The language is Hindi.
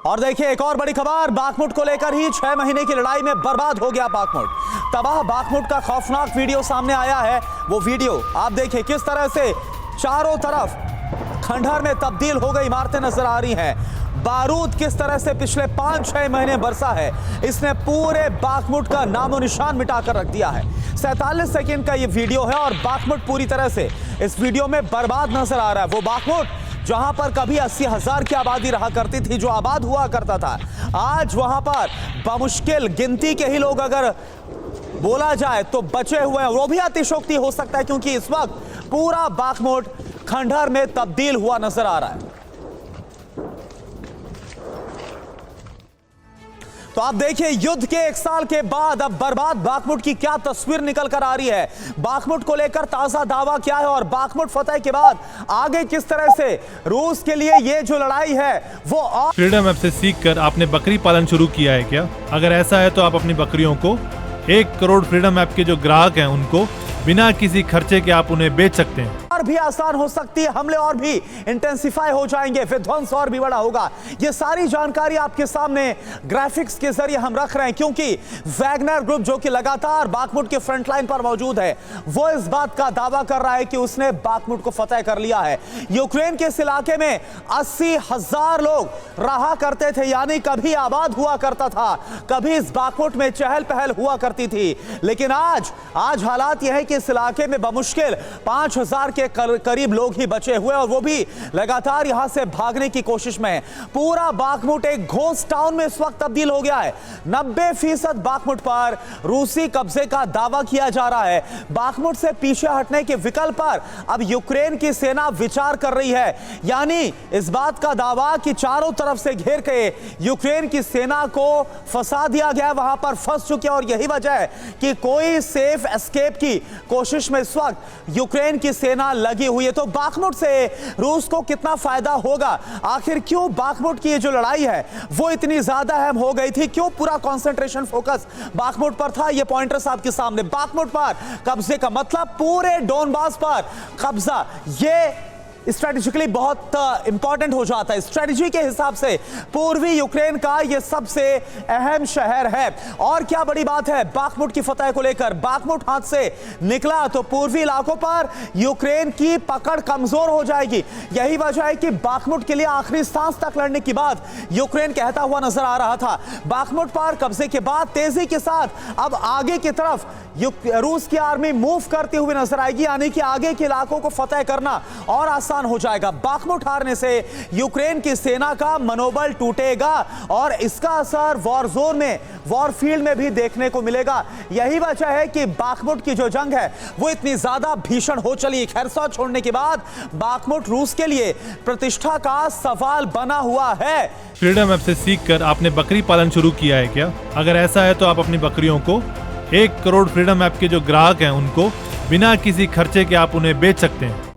और देखिए एक और बड़ी खबर बाखमुट को लेकर ही 6 महीने की लड़ाई में बर्बाद हो गया बाखमुट। तबाह बाखमुट का खौफनाक वीडियो सामने आया है। वो वीडियो आप देखिए किस तरह से चारों तरफ खंडहर में तब्दील हो गई इमारतें नजर आ रही हैं। बारूद किस तरह से पिछले 5-6 महीने बरसा है, इसने पूरे बाखमुट का नामो निशान मिटाकर रख दिया है। 47 सेकंड का ये वीडियो है और बाखमुट पूरी तरह से इस वीडियो में बर्बाद नजर आ रहा है। वो बाखमुट जहां पर कभी 80,000 की आबादी रहा करती थी, जो आबाद हुआ करता था, आज वहां पर बमुश्किल गिनती के ही लोग अगर बोला जाए तो बचे हुए हैं। वो भी अतिशयोक्ति हो सकता है क्योंकि इस वक्त पूरा बाखमुट खंडहर में तब्दील हुआ नजर आ रहा है। तो आप देखिए युद्ध के 1 साल के बाद अब बर्बाद बाखमुट की क्या तस्वीर निकल कर आ रही है। बाखमुट को लेकर ताजा दावा क्या है और बाखमुट फतह के बाद आगे किस तरह से रूस के लिए ये जो लड़ाई है वो और फ्रीडम ऐप से सीखकर आपने बकरी पालन शुरू किया है क्या? अगर ऐसा है तो आप अपनी बकरियों को 1 करोड़ फ्रीडम ऐप के जो ग्राहक हैं उनको बिना किसी खर्चे के आप उन्हें बेच सकते हैं। और भी आसान हो सकती है, हमले और भी इंटेंसिफाई हो जाएंगे, विध्वंस और भी बड़ा होगा। ये सारी जानकारी आपके सामने ग्राफिक्स के जरिए हम रख रहे हैं क्योंकि वैगनर ग्रुप जो कि लगातार बाखमुट के फ्रंट लाइन पर मौजूद है, वो इस बात का दावा कर रहा है कि उसने बाखमुट को फतह कर लिया है। यूक्रेन के इस इलाके में 80,000 लोग रहा करते थे, यानी कभी आबाद हुआ करता था, कभी इस बाखमुट में चहल पहल हुआ करती थी। लेकिन आज हालात यह है कि इस इलाके में बमुश्किल 5,000 के करीब लोग ही बचे हुए और वो भी लगातार यहां से भागने की कोशिश में है। पूरा बाखमुट एक घोस्ट टाउन में इस वक्त तब्दील हो गया है। 90% बाखमुट पर रूसी कब्जे का दावा किया जा रहा है। बाखमुट से पीछे हटने के विकल्प पर अब यूक्रेन की सेना विचार कर रही है, यानी इस बात का दावा कि चारों तरफ से घेर के यूक्रेन की सेना को फंसा दिया गया, वहां पर फंस चुके और यही वजह है कि कोई सेफ एस्केप की कोशिश में इस वक्त यूक्रेन की सेना लगी हुई है। तो बाखमुट से रूस को कितना फायदा होगा? आखिर क्यों बाखमुट की ये जो लड़ाई है वो इतनी ज्यादा अहम हो गई थी? क्यों पूरा कंसंट्रेशन फोकस बाखमुट पर था? ये पॉइंटर्स आपके सामने। बाखमुट पर कब्जे का मतलब पूरे डोनबास पर कब्जा, ये स्ट्रेटेजिकली बहुत इंपॉर्टेंट हो जाता है। स्ट्रेटेजी के हिसाब से पूर्वी यूक्रेन का यह सबसे अहम शहर है। और क्या बड़ी बात है बाखमुट की फतह को लेकर, बाखमुट हाथ से निकला तो पूर्वी इलाकों पर यूक्रेन की पकड़ कमजोर हो जाएगी। यही वजह है कि बाखमुट के लिए आखिरी सांस तक लड़ने की बात यूक्रेन कहता हुआ नजर आ रहा था। बाखमुट पर कब्जे के बाद तेजी के साथ अब आगे की तरफ रूस की आर्मी मूव करती हुई नजर आएगी, यानी कि आगे के इलाकों को फतह करना और आसान हो जाएगा। बाखमुट हारने से यूक्रेन की सेना का मनोबल टूटेगा और इसका असर वॉर जोन में, वॉर फील्ड में भी देखने को मिलेगा। यही वजह है कि बाखमुट की जो जंग है वो इतनी ज्यादा भीषण हो चली। खैरसौं छोड़ने के बाद बाखमुट रूस के लिए प्रतिष्ठा का सवाल बना हुआ है। फ्रीडम ऐप से सीखकर आपने बकरी पालन शुरू किया है क्या? अगर ऐसा है तो आप अपनी बकरियों को 1 करोड़ फ्रीडम ऐप के जो ग्राहक हैं उनको बिना किसी खर्चे के आप उन्हें बेच सकते हैं।